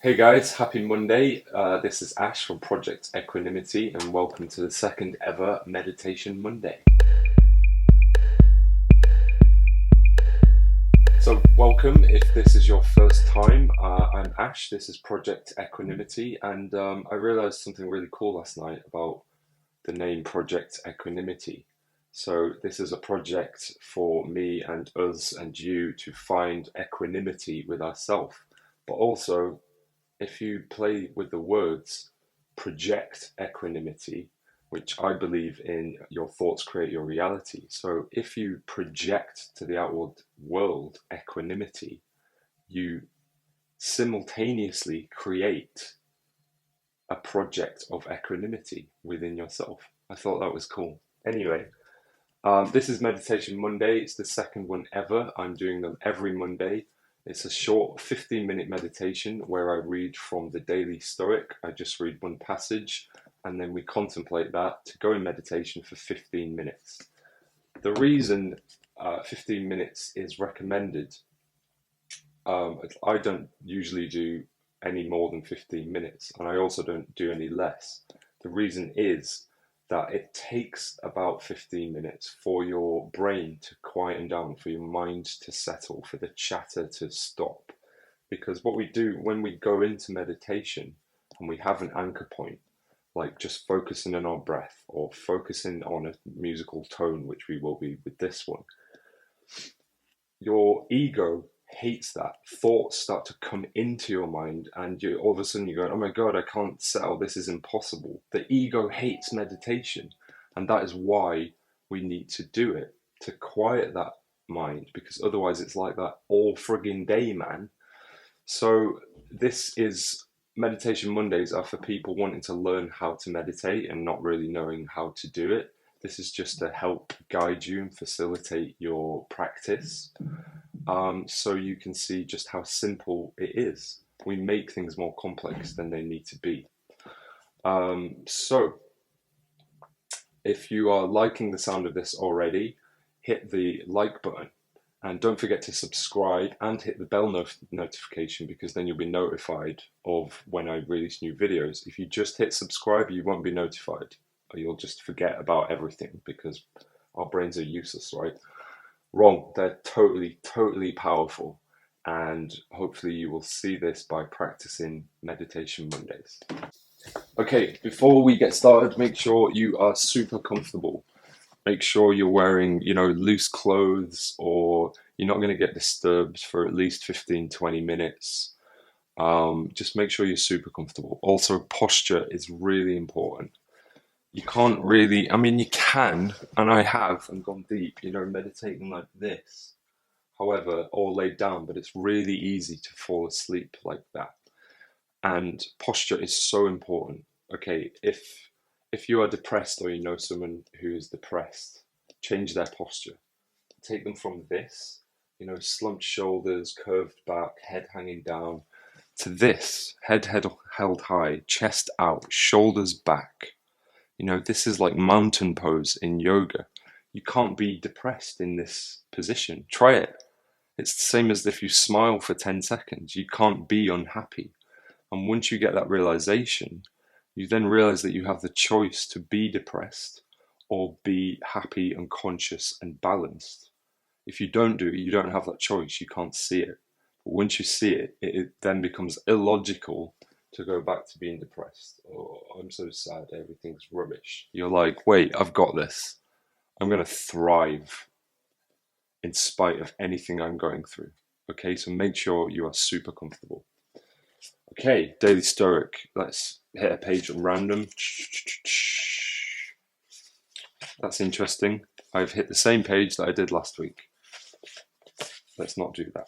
Hey guys, happy Monday. This is Ash from Project Equanimity, and welcome to the second ever Meditation Monday. So, welcome if this is your first time. I'm Ash, this is Project Equanimity, and I realized something really cool last night about the name Project Equanimity. So, this is a project for me and us and you to find equanimity with ourselves, but also if you play with the words, project equanimity, which I believe in your thoughts create your reality. So if you project to the outward world equanimity, you simultaneously create a project of equanimity within yourself. I thought that was cool. Anyway, this is Meditation Monday. It's the second one ever. I'm doing them every Monday. It's a short 15-minute meditation where I read from the Daily Stoic. I just read one passage and then we contemplate that to go in meditation for 15 minutes. The reason 15 minutes is recommended, I don't usually do any more than 15 minutes, and I also don't do any less. The reason is that it takes about 15 minutes for your brain to quieten down, for your mind to settle, for the chatter to stop. Because what we do when we go into meditation and we have an anchor point, like just focusing on our breath or focusing on a musical tone, which we will be with this one, your ego hates that. Thoughts start to come into your mind and you all of a sudden you go, oh my god, I can't settle, this is impossible. The ego hates meditation, and that is why we need to do it, to quiet that mind, because otherwise it's like that all frigging day, man. So this is Meditation Mondays are for people wanting to learn how to meditate and not really knowing how to do it. This is just to help guide you and facilitate your practice. So you can see just how simple it is. We make things more complex than they need to be. So if you are liking the sound of this already, hit the like button and don't forget to subscribe and hit the bell notification, because then you'll be notified of when I release new videos. If you just hit subscribe, you won't be notified, or you'll just forget about everything because our brains are useless, right? Wrong. They're totally powerful, and hopefully you will see this by practicing Meditation Mondays. Okay, before we get started, make sure you are super comfortable. Make sure you're wearing, loose clothes, or you're not going to get disturbed for at least 15-20 minutes. Just make sure you're super comfortable. Also, posture is really important. You can't really, you can, and I have, and gone deep, meditating like this, however, or laid down, but it's really easy to fall asleep like that. And posture is so important. Okay, if you are depressed or you know someone who is depressed, change their posture. Take them from this, slumped shoulders, curved back, head hanging down, to this, head held high, chest out, shoulders back. This is like mountain pose in yoga. You can't be depressed in this position. Try it. It's the same as if you smile for 10 seconds. You can't be unhappy. And once you get that realization, you then realize that you have the choice to be depressed or be happy and conscious and balanced. If you don't do it, you don't have that choice. You can't see it. But once you see it, it then becomes illogical to go back to being depressed. Oh, I'm so sad, everything's rubbish. You're like, wait, I've got this. I'm going to thrive in spite of anything I'm going through. Okay, so make sure you are super comfortable. Okay, Daily Stoic. Let's hit a page at random. That's interesting. I've hit the same page that I did last week. Let's not do that.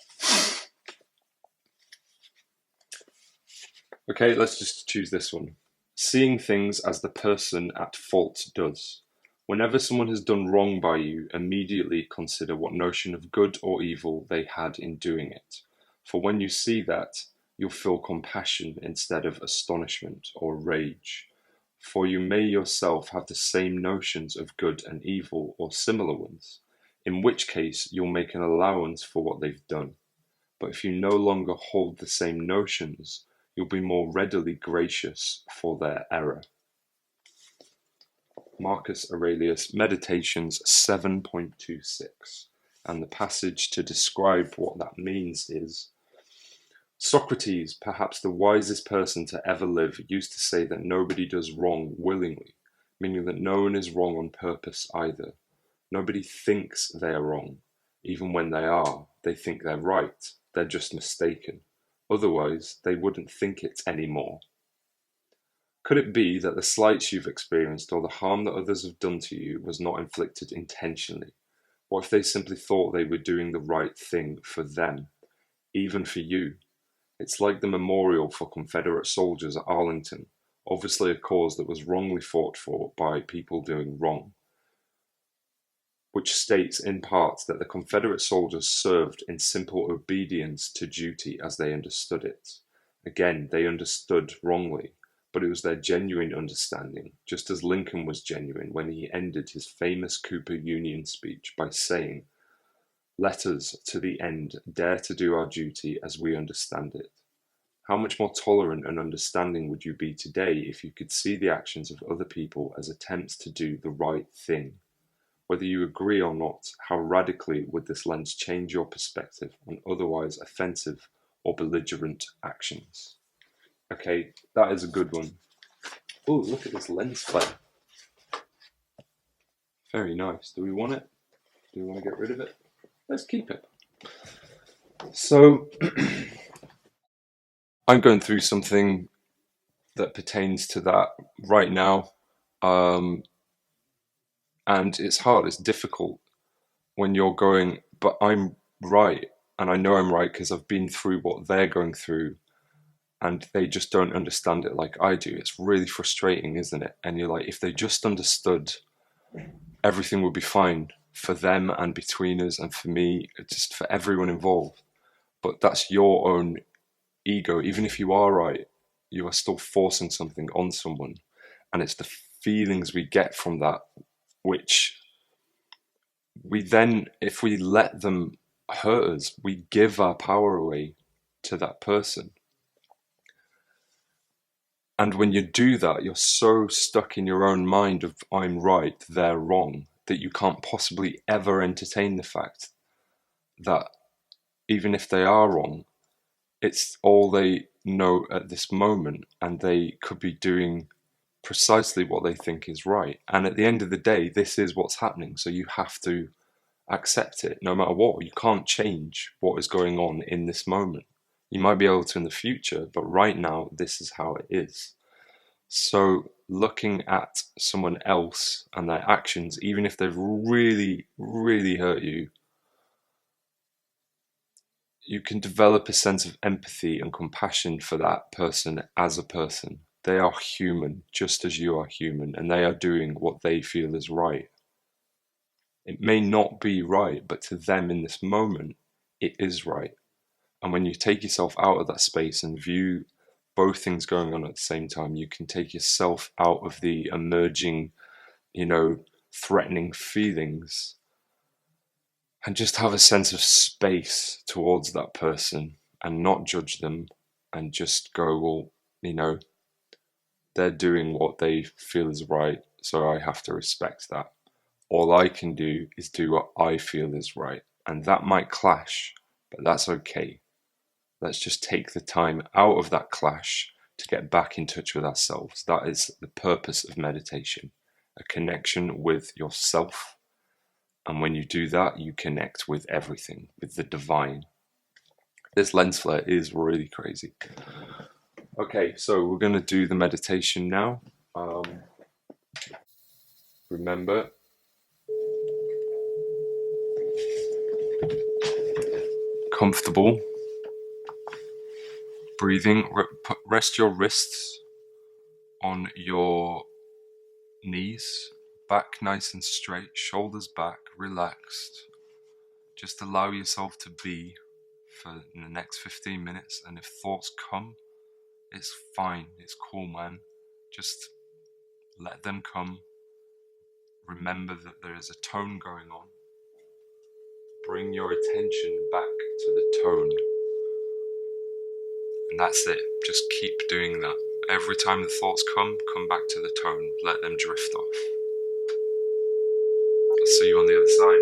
Okay, let's just choose this one. Seeing things as the person at fault does. Whenever someone has done wrong by you, immediately consider what notion of good or evil they had in doing it. For when you see that, you'll feel compassion instead of astonishment or rage. For you may yourself have the same notions of good and evil or similar ones, in which case you'll make an allowance for what they've done. But if you no longer hold the same notions, You'll be more readily gracious for their error. Marcus Aurelius, Meditations 7.26. And the passage to describe what that means is, Socrates, perhaps the wisest person to ever live, used to say that nobody does wrong willingly, meaning that no one is wrong on purpose either. Nobody thinks they are wrong. Even when they are, they think they're right. They're just mistaken. Otherwise, they wouldn't think it anymore. Could it be that the slights you've experienced or the harm that others have done to you was not inflicted intentionally? What if they simply thought they were doing the right thing for them, even for you? It's like the memorial for Confederate soldiers at Arlington, obviously a cause that was wrongly fought for by people doing wrong, which states in part that the Confederate soldiers served in simple obedience to duty as they understood it. Again, they understood wrongly, but it was their genuine understanding, just as Lincoln was genuine when he ended his famous Cooper Union speech by saying, "Let us, to the end, dare to do our duty as we understand it." How much more tolerant and understanding would you be today if you could see the actions of other people as attempts to do the right thing? Whether you agree or not, how radically would this lens change your perspective on otherwise offensive or belligerent actions? Okay, that is a good one. Oh, look at this lens flare. Very nice. Do we want it? Do we want to get rid of it? Let's keep it. So, I'm going through something that pertains to that right now. And it's hard, it's difficult when you're going, but I'm right. And I know I'm right because I've been through what they're going through and they just don't understand it like I do. It's really frustrating, isn't it? And you're like, if they just understood, everything would be fine for them and between us and for me, just for everyone involved. But that's your own ego. Even if you are right, you are still forcing something on someone. And it's the feelings we get from that, which we then, if we let them hurt us, we give our power away to that person. And when you do that, you're so stuck in your own mind of I'm right, they're wrong, that you can't possibly ever entertain the fact that even if they are wrong, it's all they know at this moment, and they could be doing precisely what they think is right. And at the end of the day, this is what's happening. So you have to accept it no matter what. You can't change what is going on in this moment. You might be able to in the future, but right now, this is how it is. So looking at someone else and their actions, even if they've really, really hurt you, you can develop a sense of empathy and compassion for that person as a person. They are human, just as you are human, and they are doing what they feel is right. It may not be right, but to them in this moment, it is right. And when you take yourself out of that space and view both things going on at the same time, you can take yourself out of the emerging, threatening feelings and just have a sense of space towards that person and not judge them and just go, well, they're doing what they feel is right, so I have to respect that. All I can do is do what I feel is right. And that might clash, but that's okay. Let's just take the time out of that clash to get back in touch with ourselves. That is the purpose of meditation, a connection with yourself. And when you do that, you connect with everything, with the divine. This lens flare is really crazy. Okay, so we're going to do the meditation now. Remember, comfortable breathing. Rest your wrists on your knees, back nice and straight, shoulders back, relaxed. Just allow yourself to be for the next 15 minutes, and if thoughts come, it's fine, it's cool, man. Just let them come. Remember that there is a tone going on. Bring your attention back to the tone. And that's it. Just keep doing that. Every time the thoughts come back to the tone. Let them drift off. I'll see you on the other side.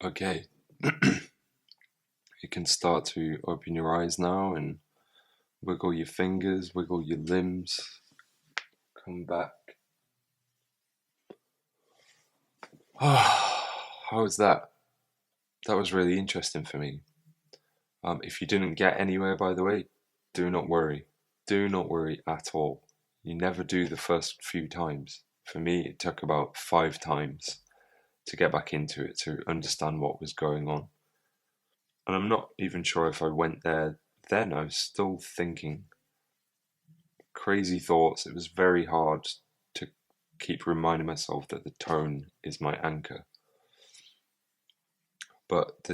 Okay, you can start to open your eyes now and wiggle your fingers, wiggle your limbs, come back. How was that? That was really interesting for me. If you didn't get anywhere, by the way, do not worry. Do not worry at all. You never do the first few times. For me, it took about 5 times to get back into it, to understand what was going on. And I'm not even sure if I went there then. I was still thinking crazy thoughts. It was very hard to keep reminding myself that the tone is my anchor. But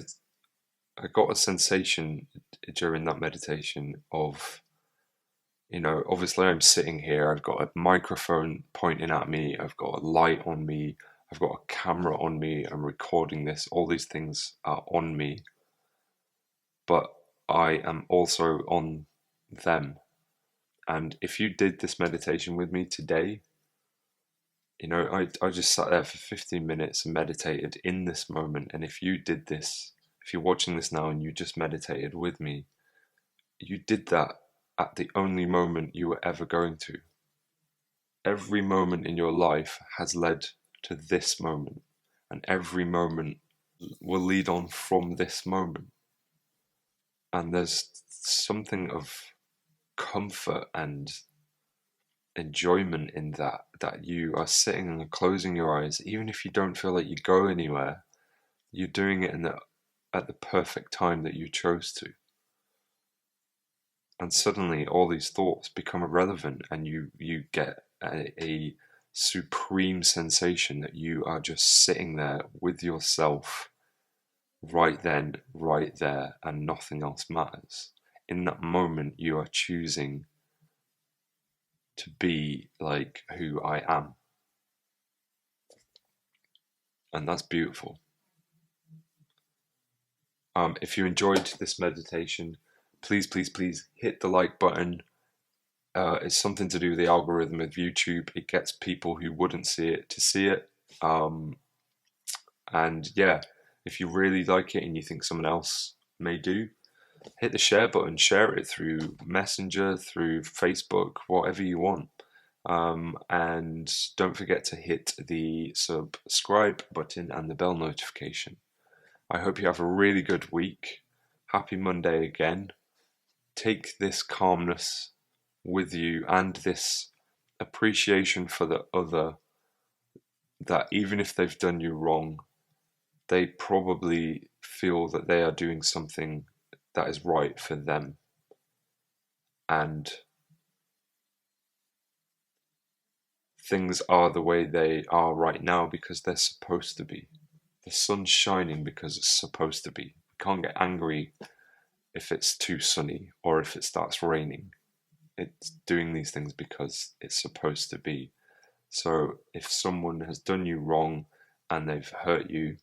I got a sensation during that meditation of, obviously I'm sitting here, I've got a microphone pointing at me, I've got a light on me, I've got a camera on me, I'm recording this, all these things are on me, but I am also on them. And if you did this meditation with me today, I just sat there for 15 minutes and meditated in this moment. And if you did this, if you're watching this now and you just meditated with me, you did that at the only moment you were ever going to. Every moment in your life has led to this moment, and every moment will lead on from this moment. And there's something of comfort and enjoyment in that you are sitting and closing your eyes, even if you don't feel like you go anywhere, you're doing it at the perfect time that you chose to. And suddenly all these thoughts become irrelevant, and you get a supreme sensation that you are just sitting there with yourself right then, right there, and nothing else matters. In that moment, you are choosing to be like who I am. And that's beautiful. If you enjoyed this meditation, please, please, please hit the like button. It's something to do with the algorithm of YouTube. It gets people who wouldn't see it to see it. And yeah, if you really like it and you think someone else may do, hit the share button, share it through Messenger, through Facebook, whatever you want. And don't forget to hit the subscribe button and the bell notification. I hope you have a really good week. Happy Monday again. Take this calmness with you and this appreciation for the other, that even if they've done you wrong, they probably feel that they are doing something that is right for them. And things are the way they are right now because they're supposed to be. The sun's shining because it's supposed to be. We can't get angry if it's too sunny or if it starts raining. It's doing these things because it's supposed to be. So if someone has done you wrong and they've hurt you,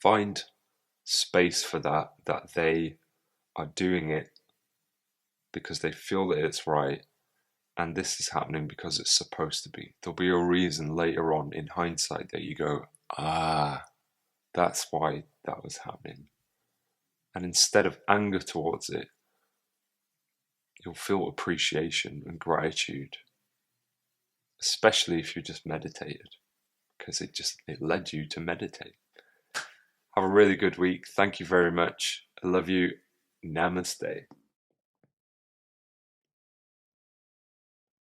find space for that they are doing it because they feel that it's right, and this is happening because it's supposed to be. There'll be a reason later on in hindsight that you go, that's why that was happening. And instead of anger towards it, you'll feel appreciation and gratitude, especially if you just meditated, because it led you to meditate. Have a really good week. Thank you very much. I love you. Namaste.